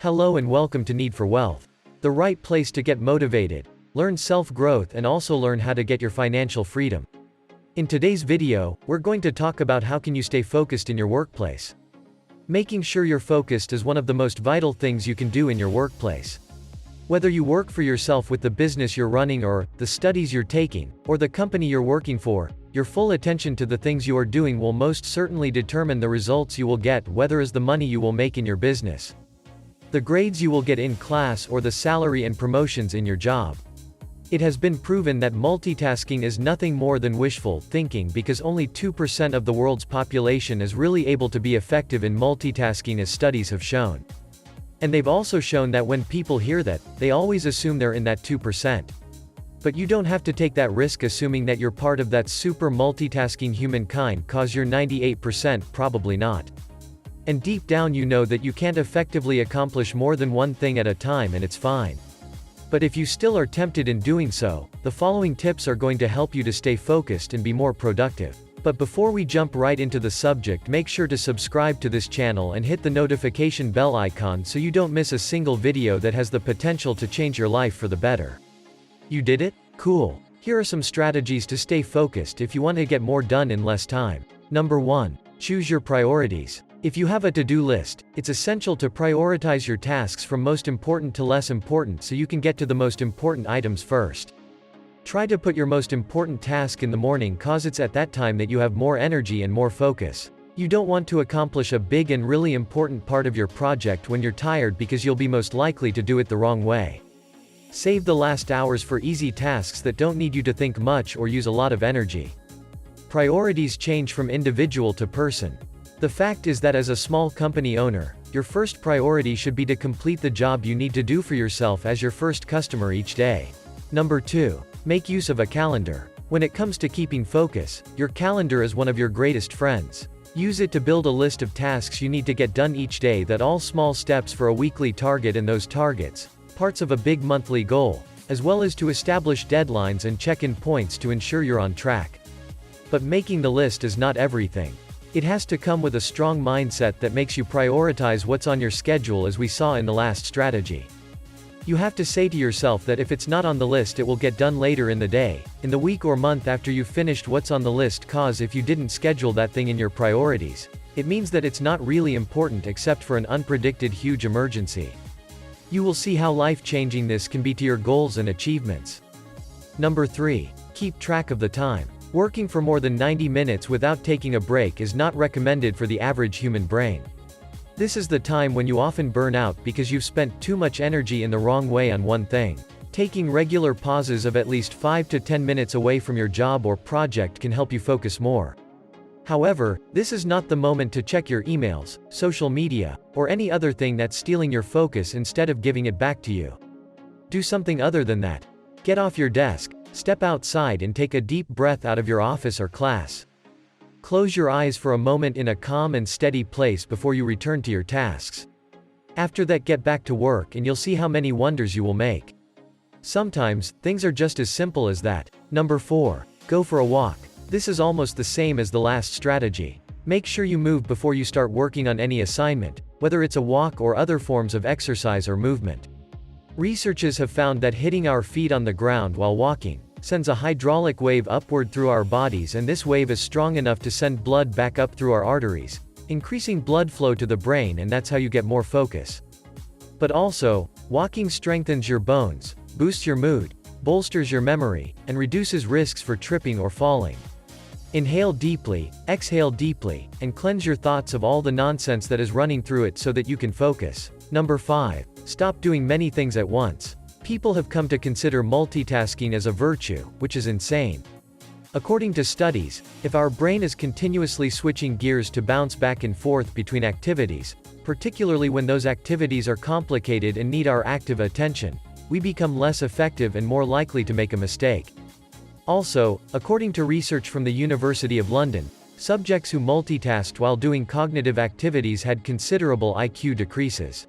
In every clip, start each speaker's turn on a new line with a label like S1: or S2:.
S1: Hello and welcome to Need for Wealth. The right place to get motivated, learn self-growth and also learn how to get your financial freedom. In today's video, we're going to talk about how can you stay focused in your workplace. Making sure you're focused is one of the most vital things you can do in your workplace. Whether you work for yourself with the business you're running or the studies you're taking, or the company you're working for, your full attention to the things you are doing will most certainly determine the results you will get, whether as the money you will make in your business, the grades you will get in class, or the salary and promotions in your job. It has been proven that multitasking is nothing more than wishful thinking because only 2% of the world's population is really able to be effective in multitasking, as studies have shown. And they've also shown that when people hear that, they always assume they're in that 2%. But you don't have to take that risk assuming that you're part of that super multitasking humankind, cause you're 98% probably not. And deep down you know that you can't effectively accomplish more than one thing at a time, and it's fine. But if you still are tempted in doing so, the following tips are going to help you to stay focused and be more productive. But before we jump right into the subject, make sure to subscribe to this channel and hit the notification bell icon so you don't miss a single video that has the potential to change your life for the better. You did it? Cool. Here are some strategies to stay focused if you want to get more done in less time. Number 1. Choose your priorities. If you have a to-do list, it's essential to prioritize your tasks from most important to less important so you can get to the most important items first. Try to put your most important task in the morning, cause it's at that time that you have more energy and more focus. You don't want to accomplish a big and really important part of your project when you're tired because you'll be most likely to do it the wrong way. Save the last hours for easy tasks that don't need you to think much or use a lot of energy. Priorities change from individual to person. The fact is that as a small company owner, your first priority should be to complete the job you need to do for yourself as your first customer each day. Number 2. Make use of a calendar. When it comes to keeping focus, your calendar is one of your greatest friends. Use it to build a list of tasks you need to get done each day, that all small steps for a weekly target and those targets, parts of a big monthly goal, as well as to establish deadlines and check-in points to ensure you're on track. But making the list is not everything. It has to come with a strong mindset that makes you prioritize what's on your schedule, as we saw in the last strategy. You have to say to yourself that if it's not on the list, it will get done later in the day, in the week or month after you've finished what's on the list, cause if you didn't schedule that thing in your priorities, it means that it's not really important except for an unpredicted huge emergency. You will see how life-changing this can be to your goals and achievements. Number 3. Keep track of the time. Working for more than 90 minutes without taking a break is not recommended for the average human brain. This is the time when you often burn out because you've spent too much energy in the wrong way on one thing. Taking regular pauses of at least 5 to 10 minutes away from your job or project can help you focus more. However, this is not the moment to check your emails, social media, or any other thing that's stealing your focus instead of giving it back to you. Do something other than that. Get off your desk, step outside and take a deep breath out of your office or class. Close your eyes for a moment in a calm and steady place before you return to your tasks. After that, get back to work and you'll see how many wonders you will make. Sometimes, things are just as simple as that. Number 4. Go for a walk. This is almost the same as the last strategy. Make sure you move before you start working on any assignment, whether it's a walk or other forms of exercise or movement. Researchers have found that hitting our feet on the ground while walking sends a hydraulic wave upward through our bodies, and this wave is strong enough to send blood back up through our arteries, increasing blood flow to the brain, and that's how you get more focus. But also, walking strengthens your bones, boosts your mood, bolsters your memory, and reduces risks for tripping or falling. Inhale deeply, exhale deeply, and cleanse your thoughts of all the nonsense that is running through it so that you can focus. Number 5. Stop doing many things at once. People have come to consider multitasking as a virtue, which is insane. According to studies, if our brain is continuously switching gears to bounce back and forth between activities, particularly when those activities are complicated and need our active attention, we become less effective and more likely to make a mistake. Also, according to research from the University of London, subjects who multitasked while doing cognitive activities had considerable IQ decreases.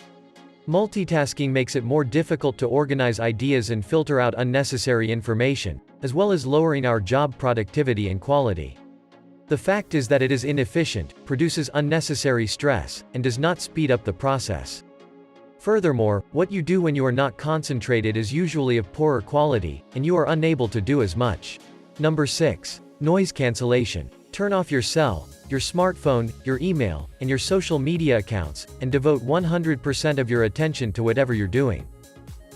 S1: Multitasking makes it more difficult to organize ideas and filter out unnecessary information, as well as lowering our job productivity and quality. The fact is that it is inefficient, produces unnecessary stress, and does not speed up the process. Furthermore, what you do when you are not concentrated is usually of poorer quality, and you are unable to do as much. Number 6. Noise cancellation. Turn off your cell, your smartphone, your email, and your social media accounts, and devote 100% of your attention to whatever you're doing.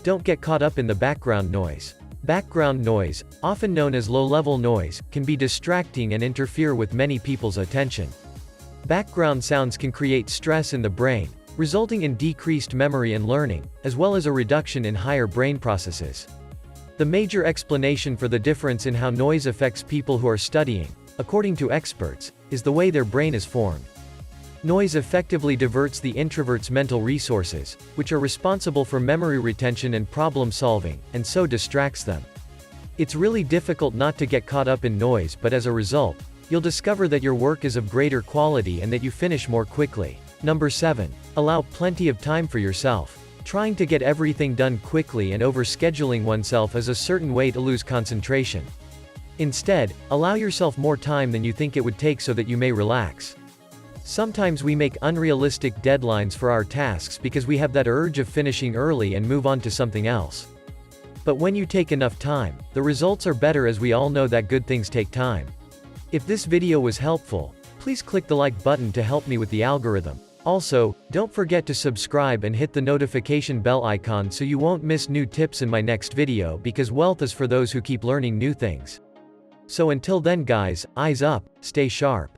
S1: Don't get caught up in the background noise. Background noise, often known as low-level noise, can be distracting and interfere with many people's attention. Background sounds can create stress in the brain, resulting in decreased memory and learning, as well as a reduction in higher brain processes. The major explanation for the difference in how noise affects people who are studying, according to experts, is the way their brain is formed. Noise effectively diverts the introvert's mental resources, which are responsible for memory retention and problem solving, and so distracts them. It's really difficult not to get caught up in noise, but as a result, you'll discover that your work is of greater quality and that you finish more quickly. Number 7. Allow plenty of time for yourself. Trying to get everything done quickly and overscheduling oneself is a certain way to lose concentration. Instead, allow yourself more time than you think it would take so that you may relax. Sometimes we make unrealistic deadlines for our tasks because we have that urge of finishing early and move on to something else. But when you take enough time, the results are better, as we all know that good things take time. If this video was helpful, please click the like button to help me with the algorithm. Also, don't forget to subscribe and hit the notification bell icon so you won't miss new tips in my next video, because wealth is for those who keep learning new things. So until then guys, eyes up, stay sharp.